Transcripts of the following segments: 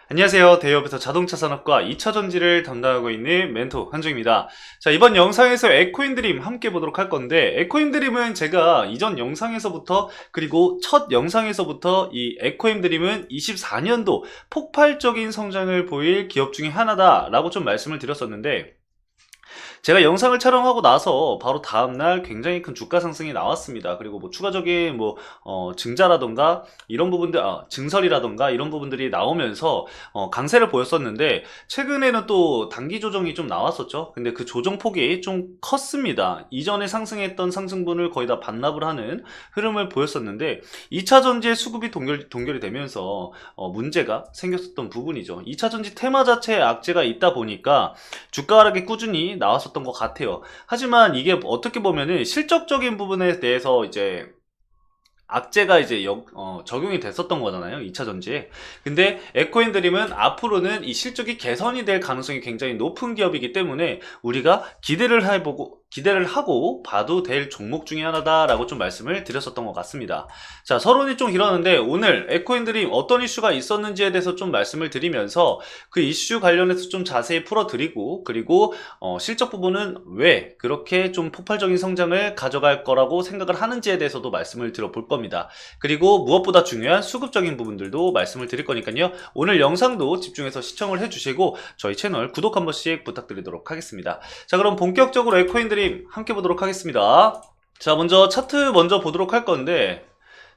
안녕하세요. 대기업에서 자동차 산업과 2차 전지를 담당하고 있는 멘토 한중입니다. 자, 이번 영상에서 에코인드림 함께 보도록 할 건데, 에코인드림은 제가 이전 영상에서부터 그리고 첫 영상에서부터 이 에코인드림은 24년도 폭발적인 성장을 보일 기업 중에 하나다라고 좀 말씀을 드렸었는데, 제가 영상을 촬영하고 나서 바로 다음날 굉장히 큰 주가 상승이 나왔습니다. 그리고 뭐 추가적인 증자라던가 이런 부분들, 증설이라던가 이런 부분들이 나오면서 강세를 보였었는데, 최근에는 또 단기 조정이 좀 나왔었죠. 근데 그 조정 폭이 좀 컸습니다. 이전에 상승했던 상승분을 거의 다 반납을 하는 흐름을 보였었는데, 2차 전지의 수급이 동결이 되면서 문제가 생겼었던 부분이죠. 2차 전지 테마 자체에 악재가 있다 보니까 주가 하락이 꾸준히 나왔었던 것 같아요. 하지만 이게 어떻게 보면은 실적적인 부분에 대해서 이제 악재가 이제 적용이 됐었던 거잖아요. 2차 전지에. 근데 에코인드림은 앞으로는 이 실적이 개선이 될 가능성이 굉장히 높은 기업이기 때문에 우리가 기대를 하고 봐도 될 종목 중에 하나다라고 좀 말씀을 드렸었던 것 같습니다. 자, 서론이 좀 길었는데 오늘 에코인드림 어떤 이슈가 있었는지에 대해서 좀 말씀을 드리면서 그 이슈 관련해서 좀 자세히 풀어드리고, 그리고 실적 부분은 왜 그렇게 좀 폭발적인 성장을 가져갈 거라고 생각을 하는지에 대해서도 말씀을 드려볼 겁니다. 그리고 무엇보다 중요한 수급적인 부분들도 말씀을 드릴 거니까요. 오늘 영상도 집중해서 시청을 해주시고 저희 채널 구독 한 번씩 부탁드리도록 하겠습니다. 자, 그럼 본격적으로 에코인드림 함께 보도록 하겠습니다. 자, 먼저 차트 보도록 할 건데,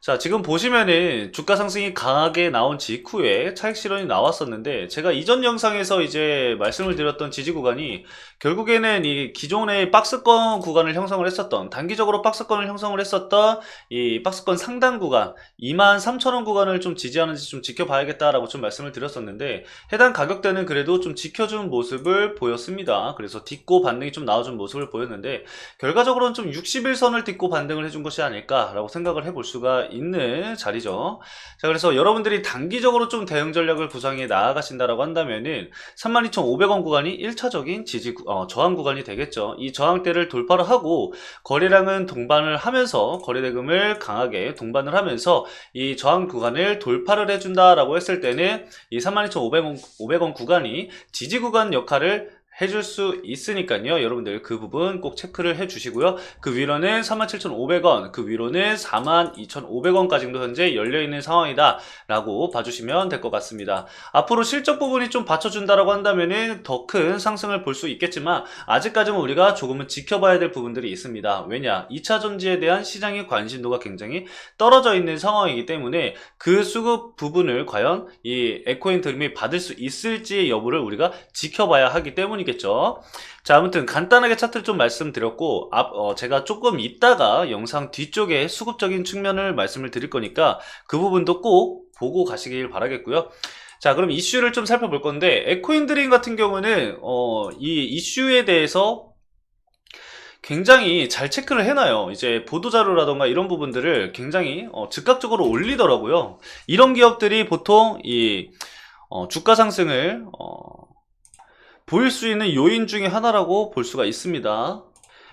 자, 지금 보시면은 주가 상승이 강하게 나온 직후에 차익 실현이 나왔었는데, 제가 이전 영상에서 이제 말씀을 드렸던 지지 구간이 결국에는 이 기존의 박스권 구간을 형성을 했었던, 단기적으로 박스권을 형성을 했었던 이 박스권 상단 구간 23,000원 구간을 좀 지지하는지 좀 지켜봐야겠다라고 좀 말씀을 드렸었는데, 해당 가격대는 그래도 좀 지켜준 모습을 보였습니다. 그래서 딛고 반등이 좀 나와준 모습을 보였는데, 결과적으로는 좀 61선을 딛고 반등을 해준 것이 아닐까라고 생각을 해볼 수가 있는 자리죠. 자, 그래서 여러분들이 단기적으로 좀 대응 전략을 구상해 나아가신다라고 한다면은 32,500원 구간이 1차적인 저항 구간이 되겠죠. 이 저항대를 돌파를 하고 거래량은 동반을 하면서, 거래대금을 강하게 동반을 하면서 이 저항 구간을 돌파를 해준다라고 했을 때는 이 32,500원 구간이 지지 구간 역할을 해줄 수 있으니까요. 여러분들 그 부분 꼭 체크를 해주시고요. 그 위로는 37,500원, 그 위로는 42,500원까지도 현재 열려있는 상황이다 라고 봐주시면 될 것 같습니다. 앞으로 실적 부분이 좀 받쳐준다라고 한다면은 더 큰 상승을 볼 수 있겠지만, 아직까지는 우리가 조금은 지켜봐야 될 부분들이 있습니다. 왜냐? 2차 전지에 대한 시장의 관심도가 굉장히 떨어져 있는 상황이기 때문에 그 수급 부분을 과연 이 에코인드림이 받을 수 있을지 여부를 우리가 지켜봐야 하기 때문이겠죠. 자, 아무튼 간단하게 차트를 좀 말씀드렸고, 제가 조금 이따가 영상 뒤쪽에 수급적인 측면을 말씀을 드릴 거니까 그 부분도 꼭 보고 가시길 바라겠고요. 자, 그럼 이슈를 좀 살펴볼 건데, 에코인드림 같은 경우는 이 이슈에 대해서 굉장히 잘 체크를 해놔요. 이제 보도자료라던가 이런 부분들을 굉장히 즉각적으로 올리더라고요. 이런 기업들이 보통 이 주가 상승을 보일 수 있는 요인 중에 하나라고 볼 수가 있습니다.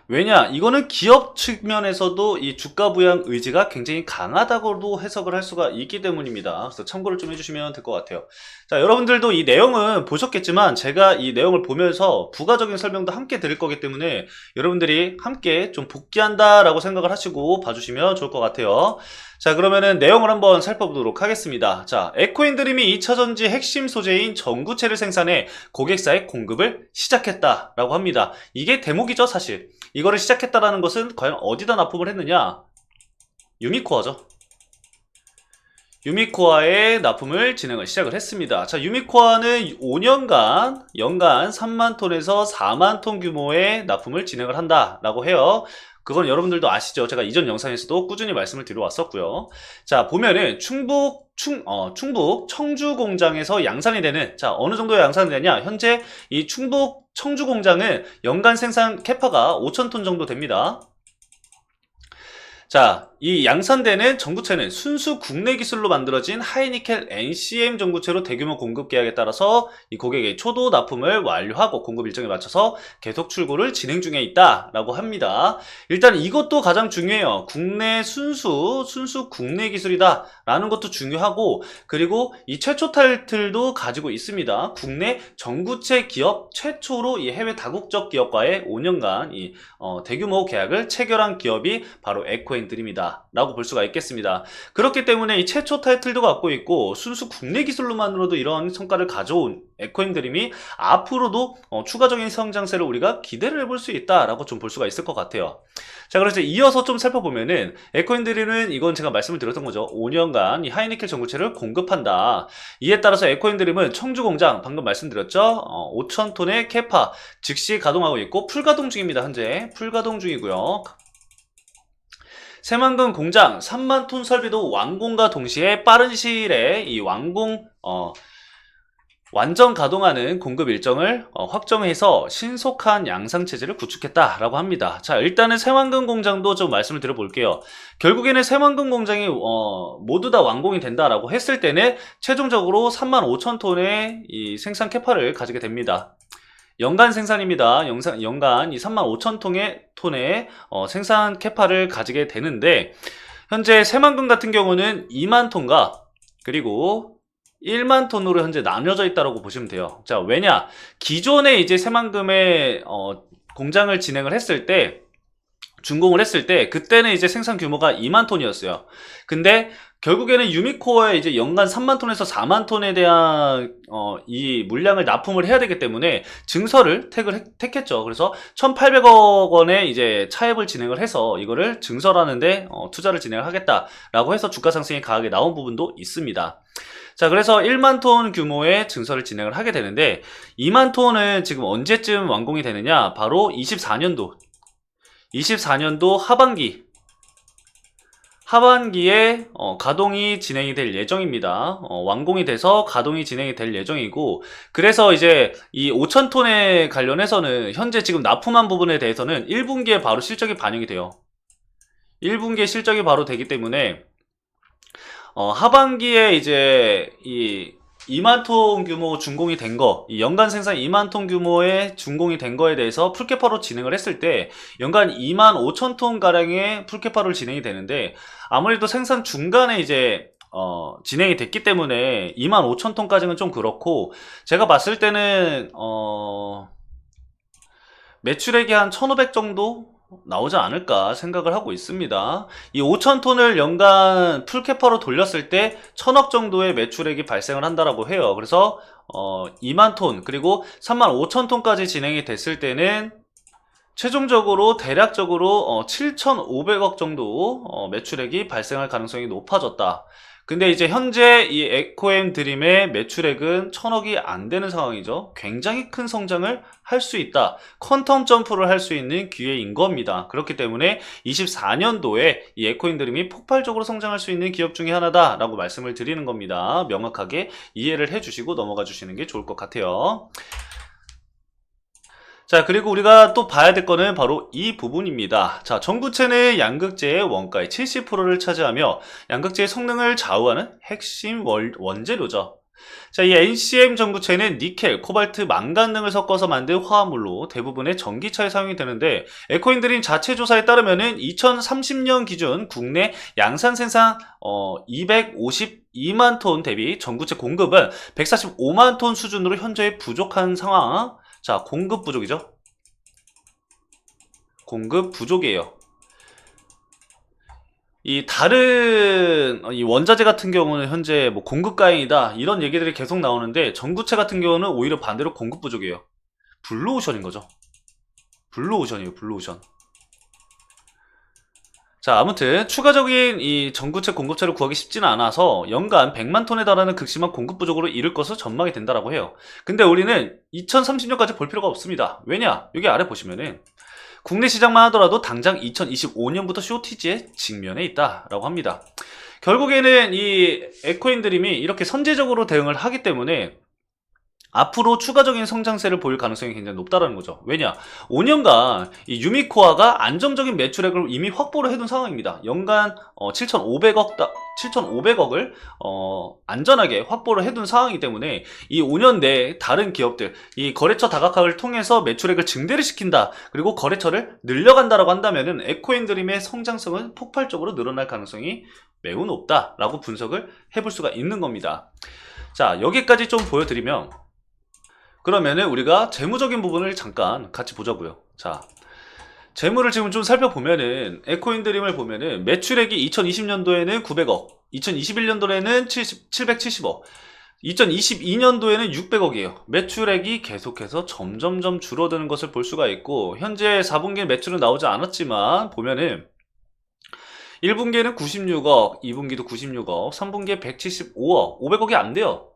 왜냐? 이거는 기업 측면에서도 이 주가 부양 의지가 굉장히 강하다고도 해석을 할 수가 있기 때문입니다. 그래서 참고를 좀 해주시면 될 것 같아요. 자, 여러분들도 이 내용은 보셨겠지만 제가 이 내용을 보면서 부가적인 설명도 함께 드릴 거기 때문에 여러분들이 함께 좀 복귀한다라고 생각을 하시고 봐주시면 좋을 것 같아요. 자, 그러면은 내용을 한번 살펴보도록 하겠습니다. 자, 에코인드림이 2차전지 핵심 소재인 전구체를 생산해 고객사에 공급을 시작했다라고 합니다. 이게 대목이죠, 사실. 이거를 시작했다라는 것은 과연 어디다 납품을 했느냐? 유미코어죠. 유미코어에 납품을 진행을 시작을 했습니다. 자, 유미코어는 5년간 연간 3만 톤에서 4만 톤 규모의 납품을 진행을 한다라고 해요. 그건 여러분들도 아시죠? 제가 이전 영상에서도 꾸준히 말씀을 드려왔었고요. 자, 보면은 충북 청주 공장에서 양산이 되는, 자, 어느 정도의 양산이 되냐? 현재 이 충북 청주 공장은 연간 생산 캐파가 5,000톤 정도 됩니다. 자, 이 양산되는 전구체는 순수 국내 기술로 만들어진 하이니켈 NCM 전구체로 대규모 공급 계약에 따라서 이 고객의 초도 납품을 완료하고 공급 일정에 맞춰서 계속 출고를 진행 중에 있다라고 합니다. 일단 이것도 가장 중요해요. 국내 순수 국내 기술이다라는 것도 중요하고, 그리고 이 최초 타이틀도 가지고 있습니다. 국내 전구체 기업 최초로 이 해외 다국적 기업과의 5년간 이 대규모 계약을 체결한 기업이 바로 에코앤드림이다 라고 볼 수가 있겠습니다. 그렇기 때문에 이 최초 타이틀도 갖고 있고 순수 국내 기술로만으로도 이런 성과를 가져온 에코앤드림이 앞으로도 추가적인 성장세를 우리가 기대를 해볼 수 있다라고 좀 볼 수가 있을 것 같아요. 자, 그래서 이어서 좀 살펴보면은 에코앤드림은 이건 제가 말씀을 드렸던 거죠. 5년간 이 하이니켈 전구체를 공급한다. 이에 따라서 에코앤드림은 청주 공장 방금 말씀드렸죠. 5,000톤의 캐파 즉시 가동하고 있고 풀가동 중입니다. 현재 풀가동 중이고요. 새만금 공장 3만 톤 설비도 완공과 동시에 빠른 시일에 이 완전 가동하는 공급 일정을 확정해서 신속한 양상 체제를 구축했다라고 합니다. 자, 일단은 새만금 공장도 좀 말씀을 드려볼게요. 결국에는 새만금 공장이 모두 다 완공이 된다라고 했을 때는 최종적으로 3만 5천 톤의 이 생산 캐파를 가지게 됩니다. 연간 생산입니다. 연간 이 3만 5천 톤의 생산 캐파를 가지게 되는데, 현재 새만금 같은 경우는 2만 톤과 그리고 1만 톤으로 현재 나뉘어져 있다고 보시면 돼요. 자, 왜냐? 기존에 이제 새만금의 공장을 진행을 했을 때, 준공을 했을 때 그때는 이제 생산 규모가 2만 톤이었어요. 근데 결국에는 유미코어에 이제 연간 3만 톤에서 4만 톤에 대한 이 물량을 납품을 해야 되기 때문에 증설을 택했죠. 그래서 1,800억 원의 이제 차입을 진행을 해서 이거를 증설하는데 투자를 진행을 하겠다라고 해서 주가 상승이 강하게 나온 부분도 있습니다. 자, 그래서 1만 톤 규모의 증설을 진행을 하게 되는데, 2만 톤은 지금 언제쯤 완공이 되느냐? 바로 24년도 하반기에 가동이 진행이 될 예정입니다. 완공이 돼서 가동이 진행이 될 예정이고, 그래서 이제 이 5,000톤에 관련해서는 현재 지금 납품한 부분에 대해서는 1분기에 바로 실적이 반영이 돼요. 1분기에 실적이 바로 되기 때문에 하반기에 이제 이 2만 톤 규모 준공이 된 거, 이 연간 생산 2만 톤 규모의 준공이 된 거에 대해서 풀캐파로 진행을 했을 때 연간 2만 5천 톤 가량의 풀캐파로 진행이 되는데, 아무래도 생산 중간에 이제 진행이 됐기 때문에 2만 5천 톤까지는 좀 그렇고, 제가 봤을 때는 매출액이 한 1,500 정도 나오지 않을까 생각을 하고 있습니다. 이 5,000톤을 연간 풀캐파로 돌렸을 때 1,000억 정도의 매출액이 발생을 한다라고 해요. 그래서 2만 톤 그리고 3만 5천 톤까지 진행이 됐을 때는 최종적으로 대략적으로 7,500억 정도 매출액이 발생할 가능성이 높아졌다. 근데 이제 현재 이 에코앤드림의 매출액은 1,000억이 안 되는 상황이죠. 굉장히 큰 성장을 할 수 있다. 퀀텀 점프를 할 수 있는 기회인 겁니다. 그렇기 때문에 24년도에 이 에코앤드림이 폭발적으로 성장할 수 있는 기업 중에 하나다라고 말씀을 드리는 겁니다. 명확하게 이해를 해주시고 넘어가 주시는 게 좋을 것 같아요. 자, 그리고 우리가 또 봐야 될 거는 바로 이 부분입니다. 자, 전구체는 양극재의 원가의 70%를 차지하며 양극재의 성능을 좌우하는 핵심 원재료죠. 자, 이 NCM 전구체는 니켈, 코발트, 망간 등을 섞어서 만든 화합물로 대부분의 전기차에 사용이 되는데, 에코앤드림 자체 조사에 따르면은 2030년 기준 국내 양산 생산 252만 톤 대비 전구체 공급은 145만 톤 수준으로 현재 부족한 상황. 자, 공급 부족이죠. 공급 부족이에요. 이 다른 이 원자재 같은 경우는 현재 뭐 공급 과잉이다 이런 얘기들이 계속 나오는데, 전구체 같은 경우는 오히려 반대로 공급 부족이에요. 블루오션인 거죠. 블루오션이에요. 블루오션. 자, 아무튼 추가적인 이 전구체 공급차를 구하기 쉽지는 않아서 연간 100만 톤에 달하는 극심한 공급 부족으로 이를 것으로 전망이 된다라고 해요. 근데 우리는 2030년까지 볼 필요가 없습니다. 왜냐? 여기 아래 보시면은 국내 시장만 하더라도 당장 2025년부터 쇼티지에 직면해 있다라고 합니다. 결국에는 이 에코앤드림이 이렇게 선제적으로 대응을 하기 때문에 앞으로 추가적인 성장세를 보일 가능성이 굉장히 높다라는 거죠. 왜냐? 5년간 이 유미코아가 안정적인 매출액을 이미 확보를 해둔 상황입니다. 연간 7,500억을 안전하게 확보를 해둔 상황이기 때문에 이 5년 내에 다른 기업들, 이 거래처 다각화를 통해서 매출액을 증대를 시킨다. 그리고 거래처를 늘려간다라고 한다면은 에코인드림의 성장성은 폭발적으로 늘어날 가능성이 매우 높다라고 분석을 해볼 수가 있는 겁니다. 자, 여기까지 좀 보여드리면 그러면은 우리가 재무적인 부분을 잠깐 같이 보자고요. 자, 재무를 지금 좀 살펴보면은 에코인드림을 보면은 매출액이 2020년도에는 900억, 2021년도에는 770억, 2022년도에는 600억이에요. 매출액이 계속해서 점점점 줄어드는 것을 볼 수가 있고, 현재 4분기 매출은 나오지 않았지만 보면은 1분기에는 96억, 2분기도 96억, 3분기에 175억, 500억이 안 돼요.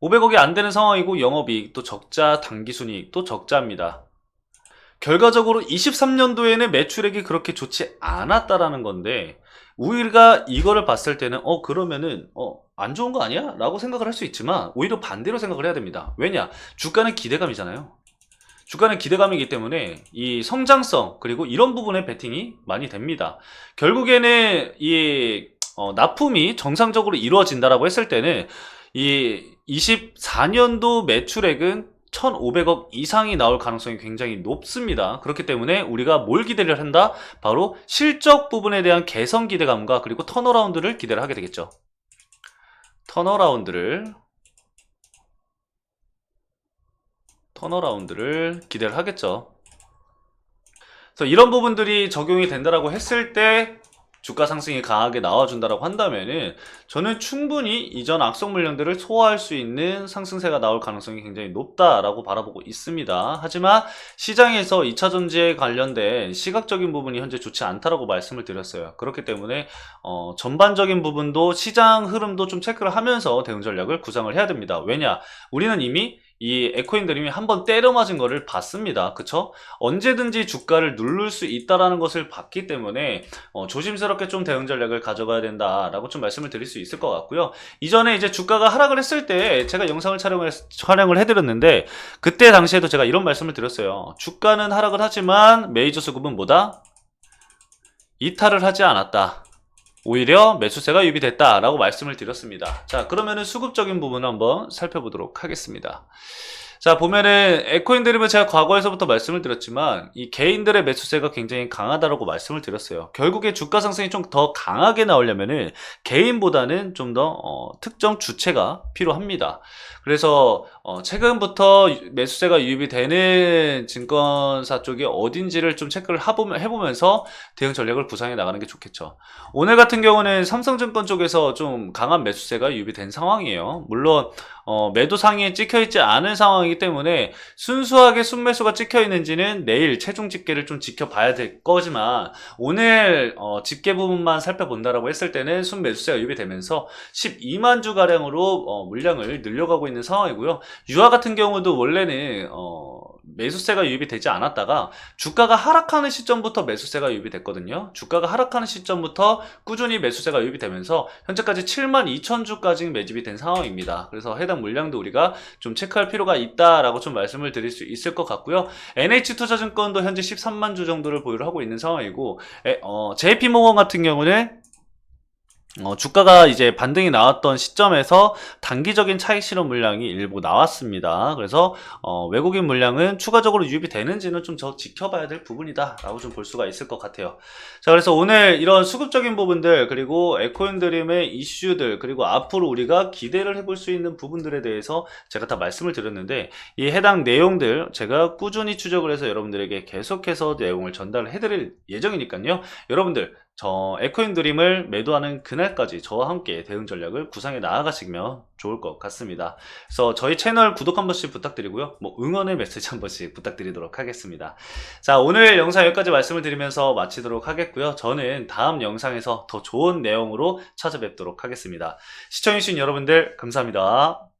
500억이 안 되는 상황이고 영업이익 또 적자, 당기순이익 또 적자입니다. 결과적으로 23년도에는 매출액이 그렇게 좋지 않았다라는 건데, 우리가 이거를 봤을 때는 그러면은 안 좋은 거 아니야? 라고 생각을 할 수 있지만 오히려 반대로 생각을 해야 됩니다. 왜냐? 주가는 기대감이잖아요. 주가는 기대감이기 때문에 이 성장성 그리고 이런 부분에 베팅이 많이 됩니다. 결국에는 이 납품이 정상적으로 이루어진다라고 했을 때는 이 24년도 매출액은 1,500억 이상이 나올 가능성이 굉장히 높습니다. 그렇기 때문에 우리가 뭘 기대를 한다? 바로 실적 부분에 대한 개선 기대감과 그리고 턴어라운드를 기대를 하게 되겠죠. 턴어라운드를 기대를 하겠죠. 그래서 이런 부분들이 적용이 된다라고 했을 때 주가 상승이 강하게 나와준다라고 한다면은 저는 충분히 이전 악성 물량들을 소화할 수 있는 상승세가 나올 가능성이 굉장히 높다라고 바라보고 있습니다. 하지만 시장에서 2차전지에 관련된 시각적인 부분이 현재 좋지 않다라고 말씀을 드렸어요. 그렇기 때문에 전반적인 부분도 시장 흐름도 좀 체크를 하면서 대응 전략을 구상을 해야 됩니다. 왜냐? 우리는 이미 이 에코인드림이 한번 때려 맞은 거를 봤습니다. 그쵸? 언제든지 주가를 누를 수 있다라는 것을 봤기 때문에 조심스럽게 좀 대응 전략을 가져가야 된다라고 좀 말씀을 드릴 수 있을 것 같고요. 이전에 이제 주가가 하락을 했을 때 제가 영상을 촬영을 해드렸는데, 그때 당시에도 제가 이런 말씀을 드렸어요. 주가는 하락을 하지만 메이저 수급은 뭐다? 이탈을 하지 않았다. 오히려 매수세가 유입됐다 라고 말씀을 드렸습니다. 자, 그러면은 수급적인 부분을 한번 살펴보도록 하겠습니다. 자, 보면은 에코인드림은 제가 과거에서부터 말씀을 드렸지만 이 개인들의 매수세가 굉장히 강하다라고 말씀을 드렸어요. 결국에 주가 상승이 좀 더 강하게 나오려면은 개인보다는 좀 더 특정 주체가 필요합니다. 그래서 최근부터 매수세가 유입이 되는 증권사 쪽이 어딘지를 좀 체크를 해보면서 대응 전략을 구상해 나가는 게 좋겠죠. 오늘 같은 경우는 삼성증권 쪽에서 좀 강한 매수세가 유입이 된 상황이에요. 물론 매도 상위에 찍혀있지 않은 상황이기 때문에 순수하게 순매수가 찍혀있는지는 내일 최종 집계를 좀 지켜봐야 될 거지만, 오늘 집계 부분만 살펴본다라고 했을 때는 순매수세가 유입이 되면서 12만 주가량으로 물량을 늘려가고 있는 상황이고요. 유아 같은 경우도 원래는 매수세가 유입이 되지 않았다가 주가가 하락하는 시점부터 매수세가 유입이 됐거든요. 주가가 하락하는 시점부터 꾸준히 매수세가 유입이 되면서 현재까지 72,000주까지 매집이 된 상황입니다. 그래서 해당 물량도 우리가 좀 체크할 필요가 있다라고 좀 말씀을 드릴 수 있을 것 같고요. NH투자증권도 현재 13만 주 정도를 보유를 하고 있는 상황이고, JP모건 같은 경우는 주가가 이제 반등이 나왔던 시점에서 단기적인 차익 실현 물량이 일부 나왔습니다. 그래서 외국인 물량은 추가적으로 유입이 되는지는 좀 더 지켜봐야 될 부분이다 라고 좀 볼 수가 있을 것 같아요. 자, 그래서 오늘 이런 수급적인 부분들, 그리고 에코인드림의 이슈들, 그리고 앞으로 우리가 기대를 해볼 수 있는 부분들에 대해서 제가 다 말씀을 드렸는데, 이 해당 내용들 제가 꾸준히 추적을 해서 여러분들에게 계속해서 내용을 전달을 해드릴 예정이니까요. 여러분들 저 에코인드림을 매도하는 그날까지 저와 함께 대응 전략을 구상해 나아가시면 좋을 것 같습니다. 그래서 저희 채널 구독 한 번씩 부탁드리고요. 응원의 메시지 한 번씩 부탁드리도록 하겠습니다. 자, 오늘 영상 여기까지 말씀을 드리면서 마치도록 하겠고요. 저는 다음 영상에서 더 좋은 내용으로 찾아뵙도록 하겠습니다. 시청해주신 여러분들 감사합니다.